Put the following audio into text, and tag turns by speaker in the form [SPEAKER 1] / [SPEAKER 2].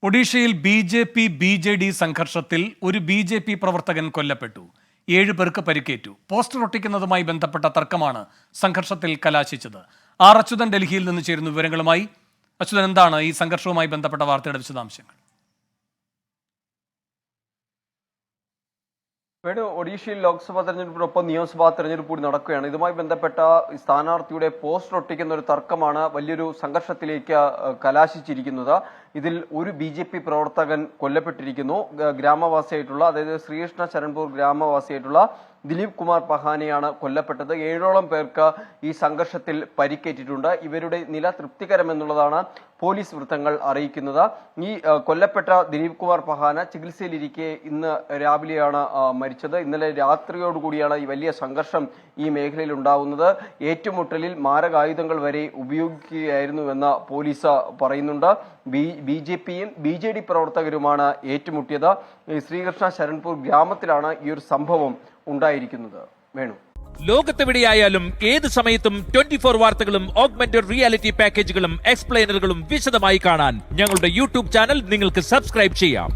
[SPEAKER 1] ഒഡീഷയിൽ ബി.ജെ.പി. സംഘർഷത്തിൽ ഒരു ബി.ജെ.പി. പ്രവർത്തകൻ കൊല്ലപ്പെട്ടു. 7 പേർക്ക് പരിക്കേറ്റു. പോസ്റ്റർ ഒട്ടിക്കുന്നതുമായി ബന്ധപ്പെട്ട തർക്കമാണ് സംഘർഷത്തിൽ കലാശിച്ചത്. ആർ അച്യുതൻ ഡൽഹിയിൽ നിന്ന് ചേരുന്ന വിവരങ്ങളുമായി. അച്യുതൻ, എന്താണ് ഈ സംഘർഷവുമായി ബന്ധപ്പെട്ട വാർത്തയുടെ വിശദാംശങ്ങൾ?
[SPEAKER 2] ഒഡീഷയിൽ ലോക്സഭാ തെരഞ്ഞെടുപ്പിനൊപ്പം നിയമസഭാ തെരഞ്ഞെടുപ്പ് കൂടി നടക്കുകയാണ്. ഇതുമായി ബന്ധപ്പെട്ട സ്ഥാനാർത്ഥിയുടെ പോസ്റ്റർ ഒട്ടിക്കുന്ന ഒരു തർക്കമാണ് വലിയൊരു സംഘർഷത്തിലേക്ക് കലാശിച്ചിരിക്കുന്നത്. ഇതിൽ ഒരു ബി.ജെ.പി. പ്രവർത്തകൻ കൊല്ലപ്പെട്ടിരിക്കുന്നു. ഗ്രാമവാസിയായിട്ടുള്ള, അതായത് ശ്രീകൃഷ്ണ ശരൺപൂർ ഗ്രാമവാസിയായിട്ടുള്ള ദിലീപ് കുമാർ പഹാനിയാണ് കൊല്ലപ്പെട്ടത്. 7ഓളം പേർക്ക് ഈ സംഘർഷത്തിൽ പരിക്കേറ്റിട്ടുണ്ട്. ഇവരുടെ നില തൃപ്തികരമെന്നുള്ളതാണ് പോലീസ് വൃത്തങ്ങൾ അറിയിക്കുന്നത്. ഈ കൊല്ലപ്പെട്ട ദിലീപ് കുമാർ പഹാന ചികിത്സയിലിരിക്കെ ഇന്ന് രാവിലെയാണ് മരിച്ചത്. ഇന്നലെ രാത്രിയോടുകൂടിയാണ് ഈ വലിയ സംഘർഷം ഈ മേഖലയിൽ ഉണ്ടാവുന്നത്. ഏറ്റുമുട്ടലിൽ മാരകായുധങ്ങൾ വരെ ഉപയോഗിക്കുകയായിരുന്നുവെന്ന് പോലീസ് പറയുന്നുണ്ട്. ബി.ജെ.പിയും ബി.ജെ.ഡി. പ്രവർത്തകരുമാണ് ഏറ്റുമുട്ടിയത്. ശ്രീകൃഷ്ണ ശരൺപൂർ ഗ്രാമത്തിലാണ് ഈ ഒരു സംഭവം ഉണ്ടായിരിക്കുന്നത്. വേണു,
[SPEAKER 3] ലോകത്തെവിടെയായാലും ഏത് സമയത്തും 24 വാർത്തകളും ഓഗ്മെന്റഡ് റിയാലിറ്റി പാക്കേജുകളും എക്സ്പ്ലെയിനറുകളും വിശദമായി കാണാൻ ഞങ്ങളുടെ യൂട്യൂബ് ചാനൽ നിങ്ങൾക്ക് സബ്സ്ക്രൈബ് ചെയ്യാം.